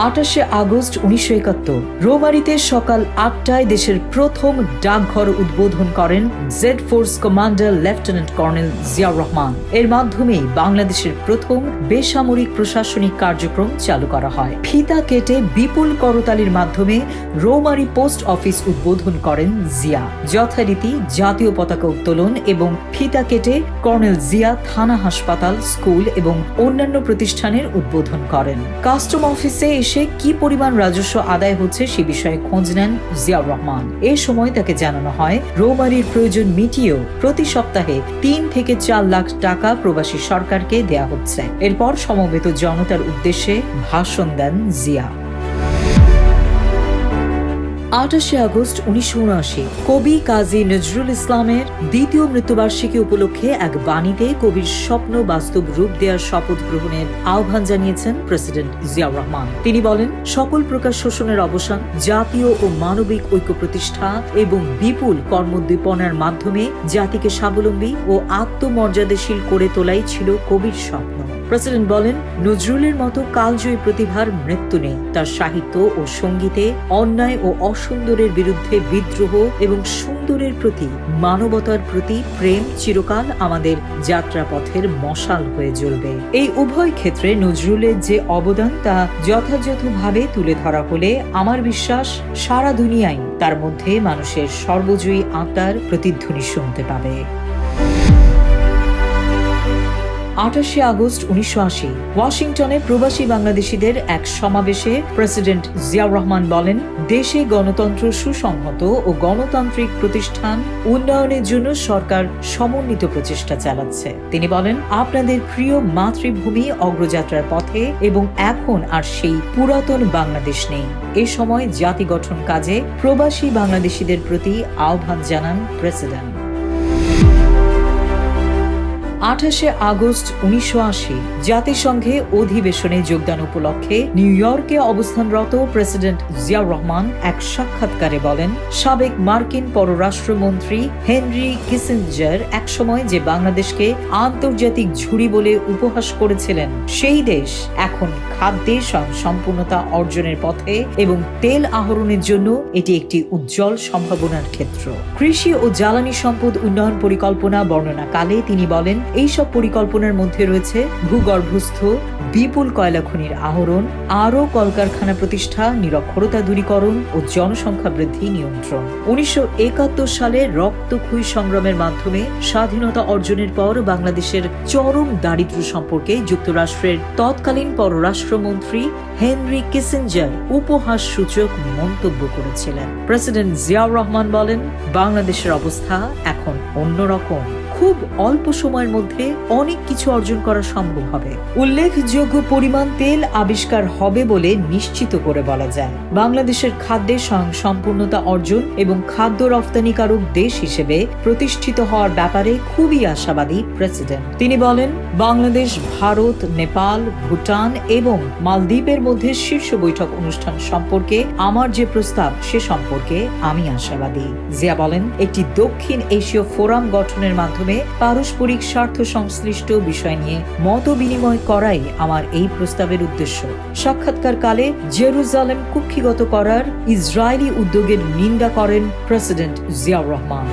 28 August 1971 রোমারিতে সকাল 8টায় দেশের প্রথম ডাকঘর উদ্বোধন করেন Z force commander lieutenant colonel Ziaur Rahman. এর মাধ্যমে বাংলাদেশের প্রথম বেসামরিক প্রশাসনিক কার্যক্রম চালু করা হয়। ফিতা কেটে বিপুল করতালির মাধ্যমে রোমারি পোস্ট অফিস উদ্বোধন করেন জিয়া। যথারীতি জাতীয় পতাকা উত্তোলন এবং ফিতা কেটে কর্নেল জিয়া থানা, হাসপাতাল, স্কুল এবং অন্যান্য প্রতিষ্ঠানের উদ্বোধন করেন। কাস্টম অফিসে এসে কি পরিমাণ রাজস্ব আদায় হচ্ছে সে বিষয়ে খোঁজ নেন জিয়াউর রহমান। এ সময় তাকে জানানো হয় রৌমারীর প্রয়োজন মিটিয়েও প্রতি সপ্তাহে 3 থেকে 4 লাখ টাকা প্রবাসী সরকারকে দেয়া হচ্ছে। এরপর সমবেত জনতার উদ্দেশ্যে ভাষণ দেন জিয়া। 28 আগস্ট 1979 কবি কাজী নজরুল ইসলামের দ্বিতীয় মৃত্যুবার্ষিকী উপলক্ষে এক বাণীতে কবির স্বপ্ন বাস্তব রূপ দেওয়ার শপথ গ্রহণের আহ্বান জানিয়েছেন প্রেসিডেন্ট জিয়াউর রহমান। তিনি বলেন, সকল প্রকার শোষণের অবসান, জাতীয় ও মানবিক ঐক্য প্রতিষ্ঠা এবং বিপুল কর্মোদ্দীপনার মাধ্যমে জাতিকে স্বাবলম্বী ও আত্মমর্যাদাশীল করে তোলাই ছিল কবির স্বপ্ন। প্রেসিডেন্ট বলেন, নজরুলের মতো কালজয়ী প্রতিভার মৃত্যু নেই। তার সাহিত্য ও সঙ্গীতে অন্যায় ও অসুন্দরের বিরুদ্ধে বিদ্রোহ এবং সুন্দরের প্রতি, মানবতার প্রতি প্রেম চিরকাল আমাদের যাত্রাপথের মশাল হয়ে জ্বলবে। এই উভয় ক্ষেত্রে নজরুলের যে অবদান তা যথাযথভাবে তুলে ধরা হলে আমার বিশ্বাস সারা দুনিয়ায় তার মধ্যে মানুষের সর্বজয়ী আত্মার প্রতিধ্বনি শুনতে পাবে। 28 আগস্ট 1980 ওয়াশিংটনে প্রবাসী বাংলাদেশিদের এক সমাবেশে প্রেসিডেন্ট জিয়াউর রহমান বলেন, দেশে গণতন্ত্র সুসংহত ও গণতান্ত্রিক প্রতিষ্ঠান উন্নয়নের জন্য সরকার সমন্বিত প্রচেষ্টা চালাচ্ছে। তিনি বলেন, আপনাদের প্রিয় মাতৃভূমি অগ্রযাত্রার পথে এবং এখন আর সেই পুরাতন বাংলাদেশ নেই। এ সময় জাতি গঠন কাজে প্রবাসী বাংলাদেশিদের প্রতি আহ্বান জানান প্রেসিডেন্ট। 28 আগস্ট 1980 জাতিসংঘে অধিবেশনে যোগদান উপলক্ষে নিউ ইয়র্কে অবস্থানরত প্রেসিডেন্ট জিয়াউর রহমান এক সাক্ষাৎকারে বলেন, সাবেক মার্কিন পররাষ্ট্রমন্ত্রী হেনরি কিসিঞ্জার একসময় যে বাংলাদেশকে আন্তর্জাতিক ঝুড়ি বলে উপহাস করেছিলেন, সেই দেশ এখন খাদ্যে স্বয়ংসম্পূর্ণতা অর্জনের পথে এবং তেল আহরণের জন্য এটি একটি উজ্জ্বল সম্ভাবনার ক্ষেত্র। কৃষি ও জ্বালানি সম্পদ উন্নয়ন পরিকল্পনা বর্ণনাকালে তিনি বলেন, এইসব পরিকল্পনার মধ্যে রয়েছে ভূগর্ভস্থ বিপুল কয়লা খনির আহরণ, আরও কলকারখানা প্রতিষ্ঠা, নিরক্ষরতা দূরীকরণ ও জনসংখ্যা বৃদ্ধি নিয়ন্ত্রণ। 1971 সালে রক্তক্ষয়ী সংগ্রামের মাধ্যমে স্বাধীনতা অর্জনের পর বাংলাদেশের চরম দারিদ্র্য সম্পর্কে যুক্তরাষ্ট্রের তৎকালীন পররাষ্ট্রমন্ত্রী হেনরি কিসিঞ্জার উপহাসসূচক মন্তব্য করেছিলেন। প্রেসিডেন্ট জিয়াউর রহমান বলেন, বাংলাদেশের অবস্থা এখন অন্যরকম। খুব অল্প সময়ের মধ্যে অনেক কিছু অর্জন করা সম্ভব হবে। উল্লেখযোগ্য পরিমাণ তেল আবিষ্কার হবে বলে নিশ্চিত করে বলা যায়। বাংলাদেশের খাদ্যে স্বয়ংসম্পূর্ণতা অর্জন এবং খাদ্য রফতানিকারক দেশ হিসেবে প্রতিষ্ঠিত হওয়ার ব্যাপারে খুবই আশাবাদী প্রেসিডেন্ট। তিনি বলেন, বাংলাদেশ, ভারত, নেপাল, ভুটান এবং মালদ্বীপের মধ্যে শীর্ষ বৈঠক অনুষ্ঠান সম্পর্কে আমার যে প্রস্তাব সে সম্পর্কে আমি আশাবাদী। জিয়া বলেন, একটি দক্ষিণ এশীয় ফোরাম গঠনের মাধ্যমে পারস্পরিক স্বার্থ সংশ্লিষ্ট বিষয় নিয়ে মত বিনিময় করাই আমার এই প্রস্তাবের উদ্দেশ্য। সাক্ষাৎকার কালে জেরুজালেম কুক্ষিগত করার ইসরায়েলি উদ্যোগের নিন্দা করেন প্রেসিডেন্ট জিয়াউর রহমান।